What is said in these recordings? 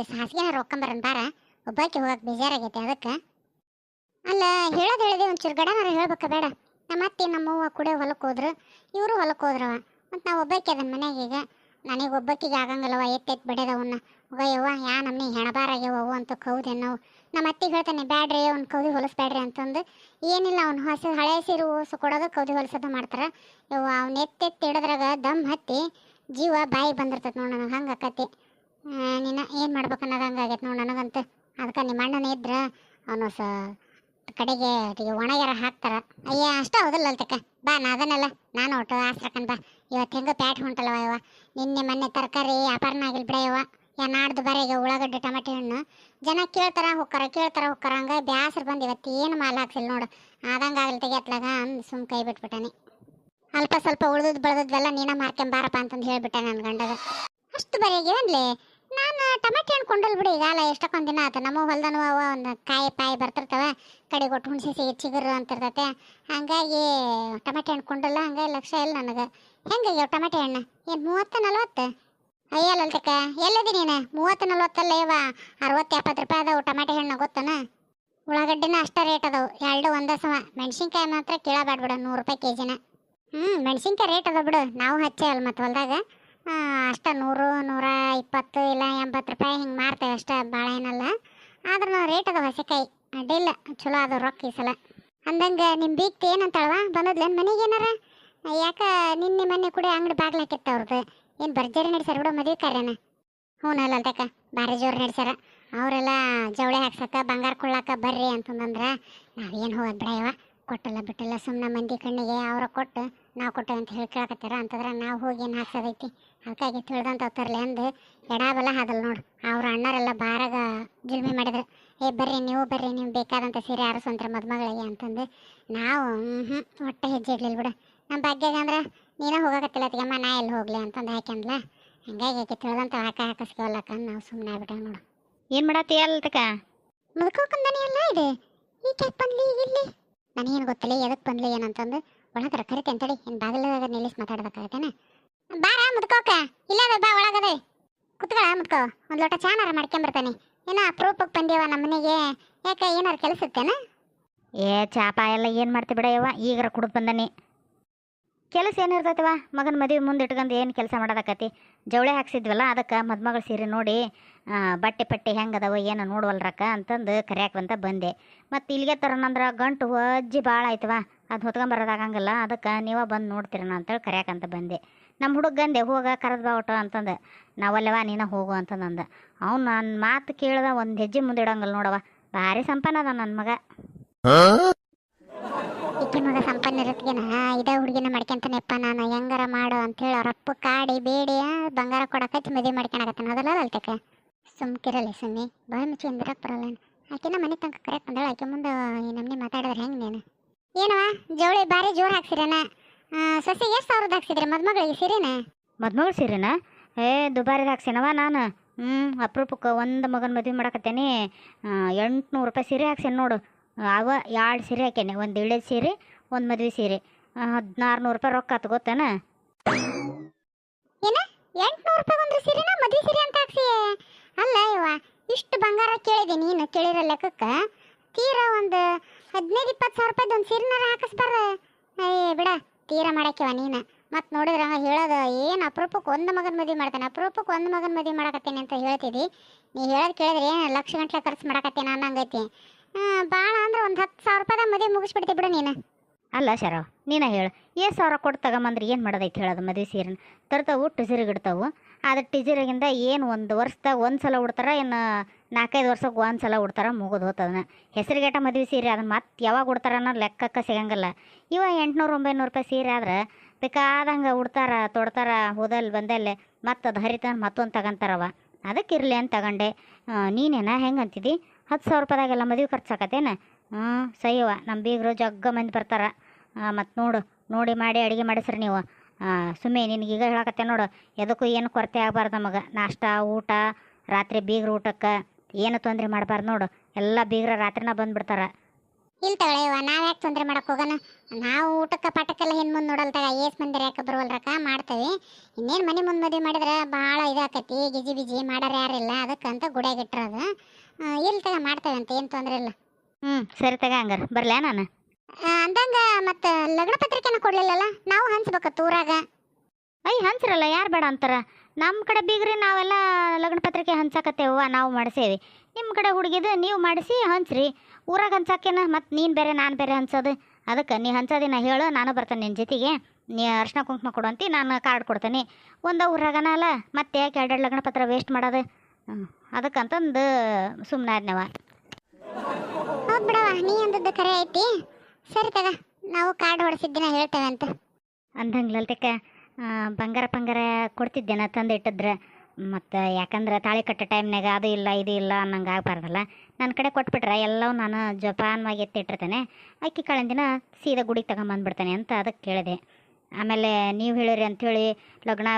ಒಂದಿವ್ಸ ಹಾಸಿಗೆನ ರೊಕ್ಕಂಬರನ್ ಬಾರ, ಒಬ್ಬಾಕಿ ಹೋಗಕ್ಕೆ ಬೇಜಾರಾಗೈತೆ ಅದಕ್ಕೆ. ಅಲ್ಲ, ಹೇಳಿದೆ ಒಂಚೂರು ಗಡನಾರ ಹೇಳ್ಬೇಕ ಬೇಡ? ನಮ್ಮ ಅತ್ತೆ ನಮ್ಮವ್ವ ಕೂಡ ಹೊಲಕ್ಕೆ ಹೋದ್ರು, ಇವರು ಹೊಲಕ್ಕೆ ಹೋದ್ರವ. ಮತ್ತು ನಾವು ಒಬ್ಬಾಕಿ ಅದನ್ನ ಮನ್ಯಾಗ ಈಗ. ನನಗೆ ಒಬ್ಬಾಕಿಗೆ ಆಗಂಗಲ್ಲವ, ಎತ್ತೆತ್ತು ಬಿಡೋದವನ್ನ. ಹೋಗಯ್ಯವ್ವ ಯಾ ನಮ್ಮನೆ ಹೆಣಬಾರಾಗ್ಯವು ಅಂತ ಕೌದೆ ನಾವು. ನಮ್ಮ ಅತ್ತಿಗೆ ಹೇಳ್ತಾನೆ ಬ್ಯಾಡ್ರಿ ಅವ್ನು ಕೌದಿ ಹೊಲಿಸ್ಬೇಡ್ರಿ ಅಂತಂದು. ಏನಿಲ್ಲ, ಅವ್ನು ಹಳೆ ಸೀರೆ ಹೊಸ ಕೊಡೋದು ಕೌದಿ ಹೊಲಿಸೋದು ಮಾಡ್ತಾರೆ. ಯವ್ವ ಅವ್ನು ಎತ್ತೆತ್ತು ಇಡೋದ್ರಾಗ ದಮ್ ಹತ್ತಿ ಜೀವ ಬಾಯಿಗೆ ಬಂದಿರ್ತೈತೆ ನೋಡಿ. ನನಗೆ ಹಂಗೆ ಆಕತಿ. ನೀನು ಏನು ಮಾಡ್ಬೇಕು ಅನ್ನೋದು ಹಂಗಾಗೈತೆ ನೋಡಿ ನನಗಂತೂ. ಅದಕ್ಕೆ ನಿಮ್ಮ ಅಣ್ಣನ ಇದ್ರೆ ಅವನು ಕಡೆಗೆ ಒಣಗ್ಯಾರ ಹಾಕ್ತಾರ. ಅಯ್ಯ ಅಷ್ಟ ಹೌದಲ್ಲ ಅಲ್ತಕ್ಕ. ಬಾ ನಾ ಅದನ್ನೆಲ್ಲ ನಾನು ಒಟ್ಟು ಆಸ್ತ್ರಕನ್ ಬಾ. ಇವತ್ತು ಹೆಂಗೋ ಪ್ಯಾಟ್ ಹೊಂಟಲ್ವ ಯವ್ವ. ನಿನ್ನೆ ಮೊನ್ನೆ ತರಕಾರಿ ವ್ಯಾಪಾರನ ಆಗಿಲ್ಲ ಬಿಡ ಯವ್ವ. ನಾಡ್ದು ಬರೀ ಉಳ್ಳಾಗಡ್ಡೆ ಟಮಾಟೆ ಹಣ್ಣು ಜನ ಕೇಳ್ತಾರ ಹೋಕ್ಕಾರ ಹಂಗೆ ಬ್ಯಾಸ್ರು ಬಂದು ಇವತ್ತು ಏನು ಮಾಲ್ ಹಾಕ್ಸಿಲ್ಲ ನೋಡು. ಆದಂಗೆ ಆಗಲಿ ತೆಗಿಯತ್ಲಾಗ ಅಂದು ಸುಮ್ ಕೈ ಬಿಟ್ಬಿಟ್ಟಾನೆ. ಅಲ್ಪ ಸ್ವಲ್ಪ ಉಳ್ದದ್ದು ಬೆಳೆದದ್ವೆಲ್ಲ ನೀನ ಮಾರ್ಕೊಂಬಾರಪ್ಪ ಅಂತಂದು ಹೇಳ್ಬಿಟ್ಟೆ ನನ್ನ ಗಂಡಗ. ಅಷ್ಟು ಬರೆಗೆ ಅನ್ಲಿ ನಾನು ಟಮಾಟೆ ಹಣ್ಣು ಕೊಂಡಲ್ ಬಿಡಿ. ಈಗಾಲ ಎಷ್ಟಕ್ಕೊಂದು ದಿನ ಆಯ್ತು. ನಮ್ಮ ಹೊಲ್ದನು ಒಂದು ಕಾಯಿ ಪಾಯಿ ಬರ್ತಿರ್ತವೆ, ಕಡೆ ಕೊಟ್ಟು ಹುಣಸಿ ಚಿಗುರು ಅಂತಿರ್ತೈತೆ. ಹಾಗಾಗಿ ಟಮಾಟೆ ಹಣ್ಣು ಕೊಂಡಲ್ಲ. ಹಂಗಾಗಿ ಲಕ್ಷ ಇಲ್ಲ ನನಗೆ. ಹೆಂಗಾಗ್ಯಾವ ಟಮಾಟೆ ಹಣ್ಣು? ಏನು 30-40? ಅಯ್ಯಲ್ಲಲ್ತಕ್ಕ, ಎಲ್ಲದಿ ನೀನು? 30-40 ಇವ 60-70 ರೂಪಾಯಿ ಅದಾವು ಟಮಾಟೆ ಹಣ್ಣು, ಗೊತ್ತನ? ಉಳ್ಳಾಗಡ್ಡಿನ ಅಷ್ಟೇ ರೇಟ್ ಅದಾವು, ಎರಡು ಒಂದೇ ಸಮ. ಮೆಣಸಿನ್ಕಾಯಿ ಮಾತ್ರ ಕೇಳಬೇಡ್ಬಿಡ, 100 ರೂಪಾಯಿ ಕೆಜಿನ. ಮೆಣಸಿನ್ಕಾಯಿ ರೇಟ್ ಅದ ಬಿಡು, ನಾವು ಹಚ್ಚೇ ಅಲ್ಲ ಮತ್ತು ಹೊಲ್ದಾಗ. ಅಷ್ಟೇ 100, 120 ಇಲ್ಲ 80 ರೂಪಾಯಿ ಹಿಂಗೆ ಮಾರ್ತೇವೆ ಅಷ್ಟೇ, ಭಾಳ ಏನಲ್ಲ. ಆದ್ರೂ ರೇಟ್ ಅದಾವ ಹಸಿಕಾಯಿ, ಅಡ್ಡಿಲ್ಲ. ಚಲೋ ಅದು ರೊಕ್ಕ ಈ ಸಲ. ಅಂದಂಗೆ ನಿಮ್ಮ ಬೀಗ್ತಿ ಏನಂತಾಳವ? ಬಂದದ್ಲೇನು ಮನೆಗೆ ಏನಾರ? ಯಾಕೆ ನಿನ್ನೆ ಮೊನ್ನೆ ಕೂಡ ಅಂಗಡಿ ಬಾಗ್ಲು ಹಾಕಿತ್ತ ಅವ್ರದ್ದು. ಏನು ಭರ್ಜರಿ ನಡೆಸ್ಯಾರ ಬಿಡೋ ಮದುವೆ ಕಾರ್ಯನ? ಹ್ಞೂ ಅಲ್ಲಲ್ತಕ್ಕ, ಭಾರಿ ಜೋರು ನಡೆಸ್ಯಾರ. ಅವರೆಲ್ಲ ಜವಳಿ ಹಾಕ್ಸಕ್ಕ ಬಂಗಾರ ಕೊಳ್ಳಾಕ ಬರ್ರಿ ಅಂತಂದ್ರೆ ನಾವೇನು ಹೋಗೋದು ಬಿಡಯವ. ಕೊಟ್ಟಲ್ಲ ಬಿಟ್ಟಲ್ಲ ಸುಮ್ಮನೆ ಮಂದಿ ಕಣ್ಣಿಗೆ ಅವರ ಕೊಟ್ಟು ನಾವು ಕೊಟ್ಟೆ ಅಂತ ಹೇಳಿ ಕೇಳಕತ್ತಾರ ಅಂತಂದ್ರೆ ನಾವು ಹೋಗಿ ಏನು ಹಾಕ್ಸೋದೈತಿ. ಅದಕ್ಕಾಗಿ ತಿಳಿದಂತ ತರಲಿ ಅಂದು ಎಡಾಬಲ ಹಾದಲ್ ನೋಡು. ಅವ್ರ ಅಣ್ಣರೆಲ್ಲ ಬಾರಾಗ ಜುಲ್ಮಿ ಮಾಡಿದ್ರು. ಬರ್ರಿ ನೀವು ಬೇಕಾದಂಥ ಸೀರೆ ಆರಿಸಂತ್ರ ಮದುಮಗಳಿಗೆ ಅಂತಂದು. ನಾವು ಒಟ್ಟೆ ಹೆಜ್ಜೆ ಇಡ್ಲಿಲ್ಲ ಬಿಡು. ನಮ್ಮ ಭಾಗ್ಯಾಗ ಅಂದ್ರೆ ನೀನೇ ಹೋಗಕತ್ತಿಲ್ಲ ಅತ್ತಿಗಮ್ಮ, ನಾ ಎಲ್ಲಿ ಹೋಗ್ಲಿ ಅಂತಂದು ಹಾಕ್ಯಂದ್ಲ. ಹಂಗಾಗಿ ಆಕೆ ತಿಳಿದಂತ ಹಾಕಿಸ್ಕೊಲ್ಲಕ್ಕಂದು ನಾವು ಸುಮ್ಮನೆ ಆಗ್ಬಿಟ್ಟ ನೋಡು. ಏನು ಮಾಡತ್ತಿ ಅಲ್ತಕ? ಮುದ್ಕೋಕಂದನಿ ಎಲ್ಲ ಇದೆ. ಈಗ ಯಾಕೆ ಬಂದ್ಲಿ ಇಲ್ಲಿ? ನನಗೇನು ಗೊತ್ತಿಲ್ಲ ಎದಕ್ಕೆ ಬಂದ್ಲಿ ಏನಂತಂದು. ಒಳಗರ ಕರಿತೆ ಅಂತೇಳಿ ಏನು ಬಾಗಿಲಾಗ ನಿಲ್ಲಿಸಿ ಮಾತಾಡ್ಬೇಕಾಗತ್ತೇನ? ಬಾರ ಮುದ್ಕೋಕ, ಇಲ್ಲದ ಬಾ ಒಳಗದೆ ಕುತ್ಗಳ ಮುದ್ಕೋ. ಒಂದು ಲೋಟ ಚಾನಾರ ಮಾಡ್ಕೊಂಬರ್ತಾನೆ. ಏನೋ ಅಪ್ರೂಪಕ್ಕೆ ಬಂದೇವ ನಮ್ಮ ಮನೆಗೆ, ಯಾಕೆ ಏನಾರು ಕೆಲಸ ಇತ್ತೇನ? ಚಾಪ ಎಲ್ಲ ಏನು ಮಾಡ್ತಿ ಬಿಡಯವ್ವ, ಈಗಾರ ಕುಡಿದು ಬಂದನಿ. ಕೆಲಸ ಏನಿರ್ತೈತವ, ಮಗನ ಮದುವೆ ಮುಂದೆ ಇಟ್ಕೊಂಡು ಏನು ಕೆಲಸ ಮಾಡೋದಕ್ಕತಿ. ಜವಳಿ ಹಾಕ್ಸಿದ್ವಲ್ಲ, ಅದಕ್ಕೆ ಮದುಮಗಳ ಸೀರೆ ನೋಡಿ ಬಟ್ಟೆ ಪಟ್ಟೆ ಹೆಂಗದವ ಏನು ನೋಡ್ವಲ್ರಕ್ಕ ಅಂತಂದು ಕರ್ಯಾಕಂತ ಬಂದೆ. ಮತ್ತು ಇಲ್ಲಿಗೆ ತರೋಣಂದ್ರೆ ಗಂಟು ಅಜ್ಜಿ ಭಾಳ ಆಯ್ತವ, ಅದು ಹೊತ್ಕೊಂಬರೋದಾಗಂಗಿಲ್ಲ. ಅದಕ್ಕೆ ನೀವ ಬಂದು ನೋಡ್ತೀರಣ ಅಂತೇಳಿ ಕರ್ಯಾಕಂತ ಬಂದೆ. ನಮ್ಮ ಹುಡುಗಂದೆ ಹೋಗ ಕರೆದು ಬಾ ಒಟ್ಟು ಅಂತಂದು. ನಾವಲ್ಲವ ನೀನು ಹೋಗು ಅಂತಂದು. ಅವ್ನು ನನ್ನ ಮಾತು ಕೇಳ್ದ ಒಂದು ಹೆಜ್ಜೆ ಮುಂದೆ ಇಡಂಗಿಲ್ಲ ನೋಡವ. ಭಾರಿ ಸಂಪನ್ನದ ನನ್ನ ಮಗ. ಇಕ್ಕಿ ಮಗ ಸಂಪನ್ನ ಇರತ್ಗೆನ ಇದೇ ಹುಡುಗಿನ ಮಾಡ್ಕೊಂತಾನೆಪ್ಪ ನಾನು ಹೆಂಗಾರ ಮಾಡು ಅಂತೇಳಿ ಅವ್ರಪ್ಪ ಕಾಡಿ ಬೇಡಿ ಬಂಗಾರ ಕೊಡಕತ್ತಿ ಮದುವೆ ಮಾಡ್ಕೊಳಕತ್ತಾನ. ಅದಲ್ಲ ಅಲ್ತಕ್ಕ, ಸುಮ್ಕಿರಲಿ ಸುಮ್ಮಿ ಬಾಯಿ ಮುಚ್ಚಿ ಅಂದಿರಕ್ಕೆ ಬರಲ್ಲ. ಆಕೆನ ಮನೆ ತನಕ ಕರೆಕ್ಟ್ ಬಂದಾಳ. ಆಕೆ ಮುಂದೆ ಈ ನಮ್ಮನೆ ಮಾತಾಡಿದ್ರೆ ಹೆಂಗೆ ನೀನು? ಏನವ ಜವಳಿ ಭಾರಿ ಜೋರು ಹಾಕ್ಸಿರೇನ? ಸೊಸೆಗೆ ಎಷ್ಟು ಸಾವಿರದ ಹಾಕ್ಸಿದ್ರಿ ಮದುಮಗಳಿಗೆ ಸೀರೆನ? ಮದುಮಗಳ ಸೀರೆನ ದುಬಾರಿದು ಹಾಕ್ಸೇನವ ನಾನು. ಅಪರೂಪಕ್ಕೆ ಒಂದು ಮಗನ ಮದುವೆ ಮಾಡಕತ್ತೇನೆ. 800 ರೂಪಾಯಿ ಸೀರೆ ಹಾಕ್ಸೇನೆ ನೋಡು. ಅವ 2 ಸೀರೆ ಹಾಕೇನೆ, ಒಂದು ಇಳಿದ ಸೀರೆ ಒಂದು ಮದುವೆ ಸೀರೆ. 1600 ರೂಪಾಯಿ ರೊಕ್ಕ ಆತು ಗೊತ್ತೇನ? ಏನ 800 ರೂಪಾಯಿ ಒಂದು ಸೀರೆನ ಮದುವೆ ಸೀರೆ ಅಂತ ಹಾಕ್ಸಿ? ಅಲ್ಲ ಇವ ಇಷ್ಟು ಬಂಗಾರ ಕೇಳಿದೆ ನೀನು ಕೇಳಿರೋ ಲೆಕ್ಕಕ್ಕೆ ತೀರಾ ಒಂದು 15-20 ಸಾವಿರ ರೂಪಾಯ್ದು ಒಂದು ಸೀರೆನಾರ ಹಾಕಿಸ್ಬಾರ. ಬಿಡ ತೀರಾ ಮಾಡಾಕಿವ ನೀನು. ಮತ್ತು ನೋಡಿದ್ರೆ ಹೇಳೋದು ಏನು ಅಪರೂಪಕ್ಕೆ ಒಂದು ಮಗನ ಮದುವೆ ಮಾಡ್ತಾನೆ, ಅಪರೂಪಕ್ಕೆ ಒಂದು ಮಗನ ಮದುವೆ ಮಾಡಕತ್ತೇನೆ ಅಂತ ಹೇಳ್ತಿದ್ದಿ. ನೀ ಹೇಳೋದು ಕೇಳಿದ್ರೆ ಏನು ಲಕ್ಷ ಗಂಟ್ಲೆ ಖರ್ಚು ಮಾಡಕತ್ತೇನೆ ಅನ್ನಂಗೈತಿ. ಭಾಳ ಅಂದ್ರೆ ಒಂದು 10,000 ರೂಪಾಯಿದಾಗ ಮದುವೆ ಮುಗಿಸ್ಬಿಡ್ತಿ ಬಿಡು ನೀನು. ಅಲ್ಲ ಶರವ್, ನೀನು ಹೇಳು, 10,000 ಕೊಟ್ಟು ತಗೊಂಬಂದ್ರೆ ಏನು ಮಾಡೋದೈತೆ ಹೇಳೋದು? ಮದುವೆ ಸೀರೆನ ತರ್ತಾವು, ಟಿಜರಿಗೆ ಇಡ್ತಾವು. ಆದರೆ ಟಿಜರಿಗಿಂದ ಏನು ಒಂದು ವರ್ಷದಾಗ ಒಂದು ಸಲ ಉಡ್ತಾರ, ಏನು 4-5 ವರ್ಷಕ್ಕೆ ಒಂದು ಸಲ ಉಡ್ತಾರ, ಮುಗಿದು ಹೋಗ್ತದನ್ನ. ಹೆಸರಿಗೇಟ ಮದುವೆ ಸೀರೆ ಅದನ್ನು ಮತ್ತೆ ಯಾವಾಗ ಉಡ್ತಾರ ಅನ್ನೋ ಲೆಕ್ಕಕ್ಕೆ ಸಿಗಂಗಿಲ್ಲ. ಇವ 800-900 ರೂಪಾಯಿ ಸೀರೆ ಆದ್ರೆ ಬೇಕಾದಂಗೆ ಉಡ್ತಾರ, ತೊಡ್ತಾರ, ಹೋದಲ್ಲಿ ಬಂದಲ್ಲೇ ಮತ್ತು ಅದು ಹರಿತಾನ ಮತ್ತೊಂದು ತಗೊಂತಾರವ. ಅದಕ್ಕೆ ಇರಲಿ ಅಂತ ತಗೊಂಡೆ. ನೀನೇನ ಹೆಂಗೆ ಅಂತಿದ್ದಿ? 10,000 ರೂಪಾಯಿದಾಗೆಲ್ಲ ಮದುವೆ ಖರ್ಚಾಕತ್ತೇನ? ಸಯ್ಯವ, ನಮ್ಮ ಬೀಗರು ಜಗ್ಗ ಮಂದಿ ಬರ್ತಾರ. ಮತ್ತು ನೋಡಿ ಮಾಡಿ ಅಡುಗೆ ಮಾಡಿಸ್ರಿ ನೀವು. ಸುಮ್ಮನೆ ನಿನಗೀಗ ಹೇಳಕತ್ತೆ ನೋಡು, ಎದಕ್ಕೂ ಏನು ಕೊರತೆ ಆಗಬಾರ್ದು ನಮಗೆ. ನಾಷ್ಟ ಊಟ ರಾತ್ರಿ ಬೀಗ್ರ ಊಟಕ್ಕೆ ಏನು ತೊಂದರೆ ಮಾಡಬಾರ್ದು ನೋಡು. ಎಲ್ಲ ಬೀಗ್ರ ರಾತ್ರಿನ ಬಂದುಬಿಡ್ತಾರೆ. ಇಲ್ಲಿ ತಗೊಳ್ಳೆವ ನಾವು ಯಾಕೆ ತೊಂದರೆ ಮಾಡಕ್ಕೆ ಹೋಗೋಣ. ನಾವು ಊಟಕ್ಕೆ ಪಾಠಕ್ಕೆಲ್ಲ ಹಿಂದೆ ಮುಂದೆ ನೋಡಲ್ ತಗ ಏಸ್ ಮಂದಿರ ಯಾಕೆ ಬರುವಲ್ರಕ್ಕ ಮಾಡ್ತೇವೆ. ಇನ್ನೇನು ಮನೆ ಮುಂದೆ ಮದುವೆ ಮಾಡಿದ್ರೆ ಭಾಳ ಇದಾಕತಿ ಗಿಜಿ ಬಿಜಿ ಮಾಡೋರು ಯಾರಿಲ್ಲ ಅದಕ್ಕಂತ ಗುಡಿಯಾಗ ಇಟ್ಟಿರೋದು. ಇಲ್ಲಿ ತಗ ಮಾಡ್ತೇವೆ ಅಂತ ಏನು ತೊಂದರೆ ಇಲ್ಲ. ಸರಿ ತಗ ಹಂಗಾರೆ ಬರ್ಲ್ಯಾ ನಾನು. ಅಂದಂಗ ಮತ್ತು ಲಗ್ನ ಪತ್ರಿಕೆನ ಕೊಡ್ಲಿಲ್ಲಲ್ಲ ನಾವು ಹಂಚ್ಬೇಕತ್ತು ಊರಾಗ. ಹಂಚ್ರಲ್ಲ ಯಾರು ಬೇಡ ಅಂತಾರ. ನಮ್ಮ ಕಡೆ ಬೀಗ್ರಿ ನಾವೆಲ್ಲ ಲಗ್ನ ಪತ್ರಿಕೆ ಹಂಚಾಕತ್ತೇವ, ನಾವು ಮಾಡಿಸೇವಿ. ನಿಮ್ಮ ಕಡೆ ಹುಡುಗಿದು ನೀವು ಮಾಡಿಸಿ ಹಂಚ್ರಿ. ಊರಾಗ ಹಂಚಾಕೇನ ಮತ್ತು ನೀನು ಬೇರೆ ನಾನು ಬೇರೆ ಹಂಚೋದು. ಅದಕ್ಕೆ ನೀ ಹಂಚೋದಿನ ಹೇಳು, ನಾನು ಬರ್ತೇನೆ ನಿನ್ನ ಜೊತೆಗೆ. ನೀ ಅರ್ಶಿನ ಕುಂಕುಮ ಕೊಡುವಂತಿ, ನಾನು ಕಾರ್ಡ್ ಕೊಡ್ತೇನೆ. ಒಂದು ಊರಾಗನ ಅಲ್ಲ ಮತ್ತೆ ಯಾಕೆ ಎರಡೆರಡು ಲಗ್ನ ಪತ್ರ ವೇಸ್ಟ್ ಮಾಡೋದು. ಅದಕ್ಕಂತಂದು ಸುಮ್ಮನೆ ಆದ್ನವ. ಹೌದು ಬಿಡವ, ನೀ ಅಂದದ್ದು ಖರೆ ಐತಿ. ಸರಿ ತಗ, ನಾವು ಕಾರ್ಡ್ ಹೊಡೆಸಿದ್ದಿನ ಹೇಳ್ತೇವೆ ಅಂತ. ಅಂದಂಗೆ ಲಲಿತಕ್ಕ ಬಂಗಾರ ಕೊಡ್ತಿದ್ದೇನೆ ತಂದು ಇಟ್ಟಿದ್ರೆ. ಮತ್ತು ಯಾಕಂದ್ರೆ ತಾಳಿ ಕಟ್ಟೋ ಟೈಮ್ನಾಗ ಅದು ಇಲ್ಲ ಇದು ಇಲ್ಲ ಅನ್ನಂಗೆ ಆಗಬಾರ್ದಲ್ಲ. ನನ್ನ ಕಡೆ ಕೊಟ್ಬಿಟ್ರೆ ಎಲ್ಲವೂ ನಾನು ಜೋಪಾನವಾಗಿ ಎತ್ತಿಟ್ಟಿರ್ತೇನೆ. ಅಕ್ಕಿ ಕಾಳಿನ ದಿನ ಸೀದಾ ಗುಡಿಗೆ ತಗೊಂಬಂದ್ಬಿಡ್ತೇನೆ ಅಂತ ಅದಕ್ಕೆ ಕೇಳಿದೆ. ಆಮೇಲೆ ನೀವು ಹೇಳಿರಿ ಅಂಥೇಳಿ ಲಗ್ನ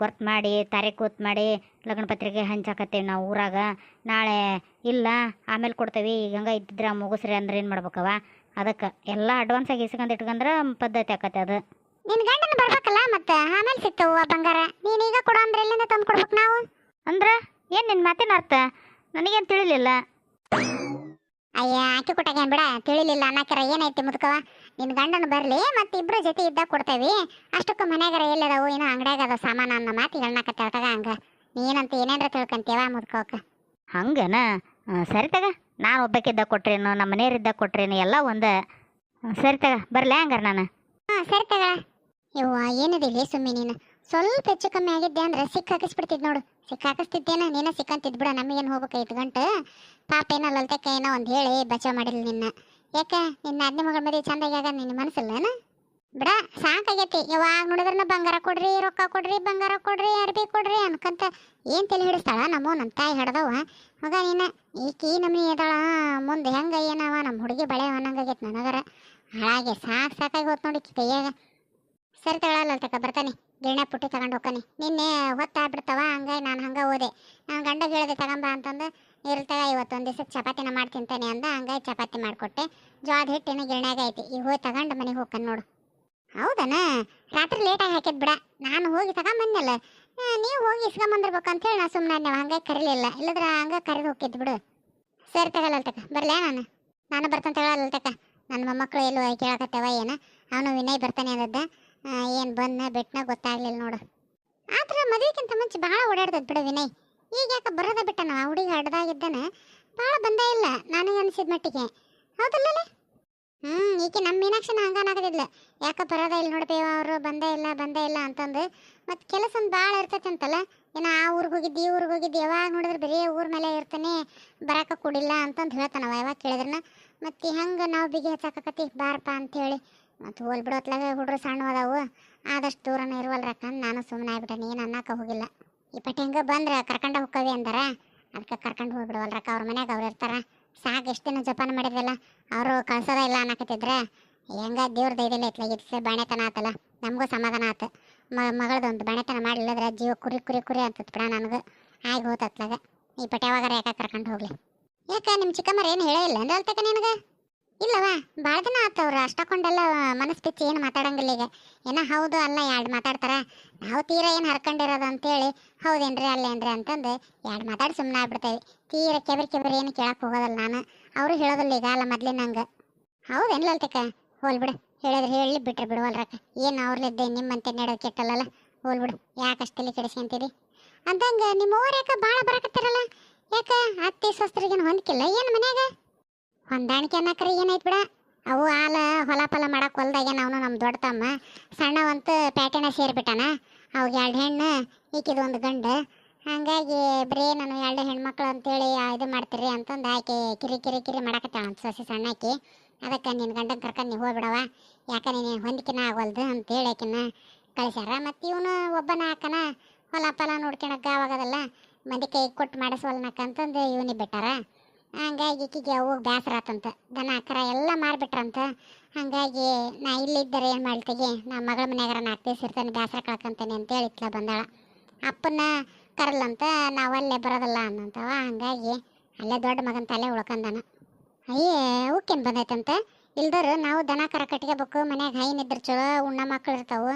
ಗೊರ್ತು ಮಾಡಿ ತಾರೀಕು ಕೂತ್ ಮಾಡಿ ಲಗ್ನ ಪತ್ರಿಕೆ ಹಂಚಾಕತ್ತೇವೆ ನಾವು ಊರಾಗ. ನಾಳೆ ಇಲ್ಲ ಆಮೇಲೆ ಕೊಡ್ತೇವೆ, ಈಗ ಹಂಗೆ ಇದ್ದಿದ್ರೆ ಮುಗಿಸ್ರಿ ಅಂದ್ರೆ ಏನು ಮಾಡ್ಬೇಕವ. ಅದಕ್ಕೆ ಎಲ್ಲ ಅಡ್ವಾನ್ಸಾಗಿ ಇಸ್ಕೊಂಡು ಇಟ್ಕೊಂಡ್ರೆ ಪದ್ಧತಿ ಆಕತ್ತೆ ಅದು. ನಿನ್ನ ಗಂಡನ ಬರ್ಬೇಕಲ್ಲ ಮತ್ತೆ ಆಮೇಲೆ ಸಿಗ್ತವ ಬಂಗಾರ. ನೀನು ಈಗ ಕೊಡು ಅಂದ್ರೆ ಎಲ್ಲಿಂದ ತಂದು ಕೊಡ್ಬೇಕು ನಾವು? ಅಂದ್ರೆ ಏನು ನಿನ್ನ ಮಾತಿನ ಅರ್ಥ ನನಗೇನು ತಿಳಿಲಿಲ್ಲ. ಅಯ್ಯ ಆಕಿ ಕೊಟ್ಟಾಗೇನು ಬಿಡ, ತಿಳಿಲಿಲ್ಲ ಅನ್ನಕ್ಕಿರ ಏನೈತಿ ಮುದುಕವ. ನಿನ್ನ ಗಂಡನ ಬರಲಿ ಮತ್ತು ಇಬ್ಬರು ಜೊತೆ ಇದ್ದಾಗ ಕೊಡ್ತೇವೆ. ಅಷ್ಟಕ್ಕೆ ಮನ್ಯಾಗಾರ ಎಲ್ಲದಾವು ಏನೋ ಅಂಗಡ್ಯಾಗ ಅದ ಸಾಮಾನು ಅನ್ನೋ ಮಾತು ಹೇಳಕತ್ತಾಗ ಹಂಗೆ ನೀನಂತ ಏನೇನ್ರ ತಿಳ್ಕೊಂತೀವ ಮುದುಕೋಕ. ಹಂಗನ ಸರಿ ತಗ, ನಾನು ಒಬ್ಬಕ್ಕಿದ್ದಾಗ ಕೊಟ್ರೇನು ನಮ್ಮ ಮನೆಯವರಿದ್ದಾಗ ಕೊಟ್ರೇನು ಎಲ್ಲ ಒಂದೇ. ಸರಿ ತಗ ಬರಲೇ ಹಂಗಾರೆ ನಾನು. ಸರಿ ತಗ. ಯವ್ವ ಏನಿದಿಲ್ಲ ಸುಮ್ಮನೆ ನೀನು ಸ್ವಲ್ಪ ಹೆಚ್ಚು ಕಮ್ಮಿ ಆಗಿದ್ದೆ ಅಂದ್ರೆ ಸಿಕ್ಕಾಕಿಸ್ಬಿಡ್ತಿದ್ ನೋಡು. ಸಿಕ್ಕಾಕಿಸ್ತಿದ್ದೇನ ನೀನು ಸಿಕ್ಕಂತಿದ್ ಬಿಡ. ನಮಗೇನು ಹೋಗ್ಬೇಕು 5 ಗಂಟೆ. ಪಾಪ ಏನೋ ಲಲ್ತಕ್ಕ ಏನೋ ಒಂದು ಹೇಳಿ ಬಚಾವ್ ಮಾಡಿಲ್ಲ ನಿನ್ನ. ಯಾಕೆ ನಿನ್ನ ಅಜ್ಞೆ ಮಗಳ ಮದುವೆ ಚಂದಾಗಿ ಆಗ ನಿನ್ನ ಮನಸ್ಸಿಲ್ಲೇನ? ಬಿಡ ಸಾಕಾಗೈತಿ. ಯಾವಾಗ ನೋಡಿದ್ರನ್ನ ಬಂಗಾರ ಕೊಡ್ರಿ ರೊಕ್ಕ ಕೊಡ್ರಿ ಬಂಗಾರ ಕೊಡ್ರಿ ಅರ್ಬಿ ಕೊಡ್ರಿ ಅನ್ಕಂತ ಏನು ತಲೆ ಹಿಡಿಸ್ತಾಳ ನಮ್ಮ ನನ್ನ ತಾಯಿ ಹಿಡ್ದವ. ಮಗ ನೀನು ಈಕಿ ನಮ್ಮನಿ ಎದಾಳ ಮುಂದೆ ಹೆಂಗೆ ಏನವ ನಮ್ಮ ಹುಡುಗಿ ಬಳೆ ಅನ್ನಂಗಾಗೈತೆ ನನಗರ. ಹಾಳಾಗೆ ಸಾಕಾಗಿ ಹೋತ್ ನೋಡಿ ಕೈಯಾಗ. ಸರಿ ತಗೊಳ್ಳಲ್ಲ ತಕ ಬರ್ತಾನೆ. ಗಿರಣೆ ಪುಟ್ಟಿ ತಗೊಂಡು ಹೋಗ್ತಾನೆ. ನಿನ್ನೆ ಹೊತ್ತಾಗ್ಬಿಡ್ತಾವ ಹಂಗಾಗಿ ನಾನು ಹಂಗೆ ಹೋದೆ. ನಾನು ಗಂಡಗೆ ಹೇಳಿದೆ ತಗೊಂಬ ಅಂತಂದು. ಇರ್ತಾಗ ಇವತ್ತೊಂದು ದಿವಸಕ್ಕೆ ಚಪಾತಿನ ಮಾಡಿ ತಿಂತಾನೆ ಅಂದ. ಹಂಗಾಗಿ ಚಪಾತಿ ಮಾಡಿಕೊಟ್ಟೆ. ಜೋಳದ ಹಿಟ್ಟಿನ ಗಿರಣಾಗ ಐತಿ. ಈಗ ಹೋಗಿ ತಗೊಂಡು ಮನೆಗೆ ಹೋಗ್ತಾನೆ ನೋಡು. ಹೌದನ? ರಾತ್ರಿ ಲೇಟಾಗಿ ಹಾಕಿದ್ ಬಿಡ. ನಾನು ಹೋಗಿ ತಗೊಂಬಂದಲ್ಲ, ನೀವು ಹೋಗಿ ಇಸ್ಕೊಂಬಂದಿರ್ಬೇಕು ಅಂತೇಳಿ ನಾ ಸುಮ್ಮನೆ ನೀವು ಹಂಗಾಗಿ ಕರೀಲಿಲ್ಲ. ಇಲ್ಲದ್ರೆ ಹಂಗೆ ಕರೆದು ಹೋಗಿದ್ದು ಬಿಡು. ಸರಿ ತಗೊಳ್ಳಲ್ಲ ತಕ ಬರಲೇ ನಾನು ಬರ್ತಾನೆ ತಗೊಳ್ಳಲ್ಲ ತಕ. ನನ್ನ ಮೊಮ್ಮಕ್ಕಳು ಎಲ್ಲೂ ಕೇಳಕತ್ತವ ಏನು. ಅವನು ವಿನಯ್ ಬರ್ತಾನೆ ಅಂದದ್ದ. ಏನು ಬಂದ ಬಿಟ್ಟನ ಗೊತ್ತಾಗ್ಲಿಲ್ಲ ನೋಡು. ಆದ್ರೆ ಮದುವೆಗಿಂತ ಮುಂಚೆ ಭಾಳ ಓಡಾಡ್ದದ್ ಬಿಡು ವಿನಯ್. ಈಗ ಯಾಕೆ ಬರೋದ ಬಿಟ್ಟನ ಹುಡುಗಿ ಅಡ್ದಾಗಿದ್ದಾನೆ. ಭಾಳ ಬಂದೇ ಇಲ್ಲ ನನಗೆ ಅನಿಸಿದ ಮಟ್ಟಿಗೆ. ಹೌದಲ್ಲೇ? ಈಕೆ ನಮ್ಮ ಮೀನಾಕ್ಷಿನ ಹಂಗಾನಾಗದಿಲ್ಲ. ಯಾಕೆ ಬರೋದ ಇಲ್ಲ ನೋಡ್ಬೇವ ಅವರು ಬಂದೇ ಇಲ್ಲ ಅಂತಂದು. ಮತ್ತು ಕೆಲಸ ಒಂದು ಭಾಳ ಇರ್ತೈತೆ ಅಂತಲ್ಲ. ಏನೋ ಆ ಊರಿಗೆ ಹೋಗಿದ್ದು ಈ ಊರಿಗೆ ಹೋಗಿದ್ದು ಯಾವಾಗ ನೋಡಿದ್ರೆ ಬರೀ ಊರ ಮೇಲೆ ಇರ್ತಾನೆ, ಬರೋಕೆ ಕೊಡಿಲ್ಲ ಅಂತಂದು ಹೇಳ್ತಾನವ ಯಾವಾಗ ಕೇಳಿದ್ರನ. ಮತ್ತು ಹೆಂಗೆ ನಾವು ಬಿಗಿ ಹಚ್ಚಾಕತಿ ಬಾರಪ್ಪ ಅಂಥೇಳಿ. ಮತ್ತು ಹೋಲ್ ಬಿಡೋತ್ಲಾಗ ಹುಡ್ರು ಸಣ್ಣ ಅದಾವು, ಆದಷ್ಟು ದೂರನೇ ಇರುವಲ್ರಕ್ಕಂದು ನಾನು ಸುಮ್ಮನೆ ಆಗ್ಬಿಟ್ಟೆ. ಏನು ಅನ್ನಕ್ಕೆ ಹೋಗಿಲ್ಲ. ಈ ಪಟ್ಟಿ ಹಿಂಗೆ ಬಂದ್ರೆ ಕರ್ಕೊಂಡು ಹೋಕ್ಕವಿ ಅಂದಾರ. ಅದಕ್ಕೆ ಕರ್ಕೊಂಡು ಹೋಗ್ಬಿಡುವಲ್ರಕ್ಕ. ಅವ್ರ ಮನ್ಯಾಗ ಅವ್ರು ಇರ್ತಾರ. ಸಾಕು ಎಷ್ಟು ದಿನ ಜೋಪಾನ ಮಾಡಿದ್ರಲ್ಲ, ಅವರು ಕಳ್ಸೋದ ಇಲ್ಲ ಅನ್ನಕತ್ತಿದ್ರೆ ಹೆಂಗ ದೇವ್ರ ದೈದಲ್ಲ ಇತ್ಲಾಗಿತ್ತು. ಬಾಣೆತನ ಆತಲ್ಲ, ನಮಗೂ ಸಮಾಧಾನ ಆತು. ಮಗಳದೊಂದು ಬಾಣೆತನ ಮಾಡಲಿಲ್ಲದ್ರೆ ಜೀವ ಕುರಿ ಕುರಿ ಕುರಿ ಅಂತತ್ ಬಿಡ ನನಗೆ. ಆಗಿ ಹೋತತ್ಲಾಗ ಈ ಪಟ್ಟಿ ಯಾವಾಗಾರ ಯಾಕೆ ಕರ್ಕೊಂಡು ಹೋಗ್ಲಿ. ಯಾಕೆ ನಿಮ್ಮ ಚಿಕ್ಕಮ್ಮರು ಏನು ಹೇಳೇ ಇಲ್ಲ ಅಂದ್ರೆ ಅಲ್ತಕ್ಕ ನಿನಗೆ? ಇಲ್ಲವಾ, ಭಾಳ ದಿನ ಆತವ್ರು ಅಷ್ಟಕ್ಕೊಂಡೆಲ್ಲ ಮನಸ್ಸು ಬಿಚ್ಚಿ ಏನು ಮಾತಾಡಂಗಿಲ್ಲ. ಈಗ ಏನೋ ಹೌದು ಅಲ್ಲ ಎರಡು ಮಾತಾಡ್ತಾರ. ನಾವು ತೀರಾ ಏನು ಹರ್ಕೊಂಡಿರೋದು ಅಂತೇಳಿ ಹೌದೇನ್ರಿ ಅಲ್ಲೇನ್ರಿ ಅಂತಂದು ಎರಡು ಮಾತಾಡಿ ಸುಮ್ಮನೆ ಆಗ್ಬಿಡ್ತೇವೆ. ತೀರಾ ಕೆಬರಿ ಏನು ಕೇಳಕ್ಕೆ ಹೋಗೋದಲ್ಲ ನಾನು. ಅವರು ಹೇಳೋದಿಲ್ಲ ಈಗ ಅಲ್ಲ ಮೊದ್ಲಿನಂಗೆ. ಹೌದೇನಿಲ್ಲ ಅಲ್ತಕ್ಕ? ಹೋಲ್ಬಿಡು, ಹೇಳಿದ್ರೆ ಹೇಳಿ ಬಿಟ್ರೆ ಬಿಡುವಲ್ರಕ್ಕ. ಏನು ಅವ್ರಲ್ಲಿದ್ದೆ ನಿಮ್ಮಂತೆ ನಡೆದು ಕೆಟ್ಟಲ್ಲ. ಹೋಲ್ಬಿಡು, ಯಾಕೆ ಅಷ್ಟೆಲ್ಲಿ ಕೆಡಿಸ್ಕೊಂತೀರಿ ಅಂದಂಗೆ. ನಿಮ್ಮ ಊರು ಯಾಕೆ ಭಾಳ ಬರಕತ್ತಿರಲ್ಲ? ಯಾಕೆ ಅತ್ತೆ ಸ್ವಸ್ಥರಿಗೇನು ಹೊಂದಿಕಿಲ್ಲ ಏನು ಮನ್ಯಾಗ? ಹೊಂದಾಣಿಕೆ ಅನ್ನಕ್ರೆ ಏನೈತೆ ಬಿಡ. ಅವು ಹಾಲ ಹೊಲ ಫಲ ಮಾಡಕ್ಕೆ ಹೊಲ್ದಾಗೆ ನಾವು ನಮ್ಮ ದೊಡ್ಡ ತಮ್ಮ ಸಣ್ಣವಂತೂ ಪ್ಯಾಟೆನ ಸೇರಿಬಿಟ್ಟಾನ. ಅವಾಗ 2 ಹೆಣ್ಣು ಈಕಿದು 1 ಗಂಡು. ಹಾಗಾಗಿ ಬರೀ ನಾನು 2 ಹೆಣ್ಮಕ್ಳು ಅಂತೇಳಿ ಇದು ಮಾಡ್ತೀರಿ ಅಂತಂದು ಆಕೆ ಕಿರಿ ಮಾಡಕತ್ತಾಳ ಅಂತ ಸೊಸೆ ಸಣ್ಣಾಕಿ. ಅದಕ್ಕೆ ನಿನ್ನ ಗಂಡನ ಕರ್ಕೊಂಡು ನೀವು ಹೋಗ್ಬಿಡವ, ಯಾಕೆ ನೀನು ಹೊಂದಿಕಿನ ಆಗವಲ್ದು ಅಂತೇಳಿ ಆಕಿನ ಕಳಿಸ್ಯಾರ. ಮತ್ತು ಇವನು ಒಬ್ಬನ ಹಾಕನ ಹೊಲ ಫಲ ನೋಡ್ಕೊಳಕ್ಕೆ ಆವಾಗದಲ್ಲ, ಮಂದಿ ಕೈ ಕೊಟ್ಟು ಮಾಡಿಸವಲ್ನಕ್ಕಂತಂದು ಇವನಿಗೆ ಬಿಟ್ಟಾರ. ಹಂಗಾಗಿ ಈಕಿಗೆ ಹೋಗಿ ಬೇಸರ ಆತಂತ. ದನ ಕರ ಎಲ್ಲ ಮಾರಿಬಿಟ್ರಂತ. ಹಾಗಾಗಿ ನಾ ಇಲ್ಲಿದ್ದರೆ ಏನು ಮಾಡ್ತೀವಿ, ನಮ್ಮ ಮಗಳ ಮನ್ಯಾಗಾರ 4 ದಿವಸ ಇರ್ತಾನೆ, ಬೇಸರ ಕಳ್ಕೊಂತಾನೆ ಅಂತೇಳಿ ಇತ್ಲ ಬಂದಾಳ. ಅಪ್ಪನ ಕರಲ್ಲಂತ ನಾವು ಅಲ್ಲೇ ಬರೋದಲ್ಲ ಅನ್ನಂತವ. ಹಾಗಾಗಿ ಅಲ್ಲೇ ದೊಡ್ಡ ಮಗನ ತಲೆ ಉಳ್ಕೊಂಡಾನ. ಅಯ್ಯೇ ಅವಕ್ಕೇನು ಬಂದೈತಂತ ಇಲ್ದರು ನಾವು ದನ ಕರ ಕಟ್ಕೋಬೇಕು ಮನ್ಯಾಗ ಹೈನಿದ್ರ ಚಲೋ ಉಣ್ಣ ಮಕ್ಳು ಇರ್ತಾವು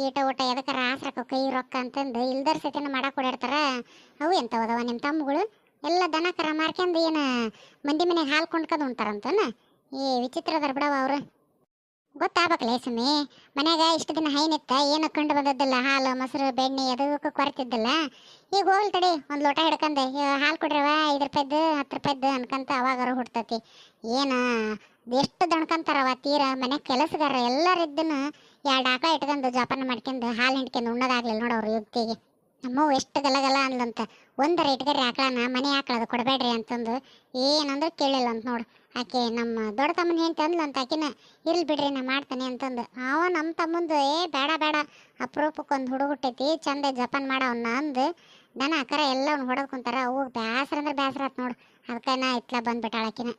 ಈಟ ಊಟ ಎದಕ್ಕಾರ ಆಸ್ರಕ್ಕ ಕೈ ರೊಕ್ಕ ಅಂತಂದು ಇಲ್ದರ್ ಸತಿನ ಮಾಡಕ್ಕೆ ಓಡಾಡ್ತಾರ. ಅವು ಎಂಥವದವ ನಿಮ್ಮ ತಮ್ಮಗಳು ಎಲ್ಲ ದನ ಕರ ಮಾರ್ಕೊಂಡು ಏನು ಮಂದಿ ಮನೆಗೆ ಹಾಲು ಕೊಂಡ್ಕೊಂಡು ಉಣ್ತಾರಂತನ. ವಿಚಿತ್ರ ಅದಾರ ಬಿಡವ ಅವ್ರು. ಗೊತ್ತಾಗಬೇಕಲ್ಲ ಸುಮ್ಮಿ ಮನ್ಯಾಗ ಇಷ್ಟು ದಿನ ಹೈನಿತ್ತ ಏನು ಕಂಡು ಬಂದದ್ದಲ್ಲ ಹಾಲು ಮೊಸರು ಬೆಣ್ಣೆ ಅದಕ್ಕೆ ಕೊರತಿದ್ದಲ್ಲ. ಈಗ ಹೋಗ್ಲಿ ತಡಿ ಒಂದು ಲೋಟ ಹಿಡ್ಕಂದೆ ಹಾಲು ಕೊಡ್ರವ 5 ರೂಪಾಯ್ದು 10 ರೂಪಾಯ್ದು ಅನ್ಕಂತ ಅವಾಗಾರ ಹುಡ್ತತಿ. ಏನು ಎಷ್ಟು ದಣ್ಕಂತಾರವ ತೀರ ಮನ್ಯಾಗ ಕೆಲಸಗಾರ ಎಲ್ಲರಿದ್ದನ್ನು 2 ಆಕಳ ಇಟ್ಕೊಂಡು ಜೋಪಾನ ಮಾಡ್ಕೊಂಡು ಹಾಲು ಹಿಂಡ್ಕೊಂಡು ಉಣ್ಣೋದಾಗ್ಲಿಲ್ಲ ನೋಡವ್ರು ಯುಕ್ತಿಗೆ. ನಮ್ಮವು ಎಷ್ಟು ಗಲಗಲ ಅಂದ್ಲಂತ ಒಂದರ ಇಟ್ಕರಿ ಆಕಳನ ಮನೆ ಆಕಳದು ಕೊಡಬೇಡ್ರಿ ಅಂತಂದು ಏನಂದ್ರೆ ಕೇಳಿಲ್ಲ ಅಂತ ನೋಡು. ಆಕೆ ನಮ್ಮ ದೊಡ್ಡ ತಮ್ಮನ ಹೆಂಡ್ತಿ ಅಂದ್ಲಂತ ಆಕಿನ ಇರ್ಲಿ ಬಿಡ್ರಿ ನಾ ಮಾಡ್ತಾನೆ ಅಂತಂದು ಅವ ನಮ್ಮ ತಮ್ಮಂದು ಬೇಡ ಬೇಡ ಅಪರೂಪಕ್ಕೊಂದು ಹುಡುಗುಟ್ಟೈತಿ ಚಂದ ಜಪಾನ್ ಮಾಡವನ್ನ ಅಂದು ದನ ಕರ ಎಲ್ಲ ಅವ್ನು ಹೊಡೆದು ಕುಂತಾರ. ಅವು ಬ್ಯಾಸ್ರ ಅಂದ್ರೆ ಬ್ಯಾಸ್ರ ಆತ್ ನೋಡು. ಅದಕ್ಕೆ ನಾ ಇತ್ಲ ಬಂದ್ಬಿಟ್ಟಾಳ ಆಕಿನ.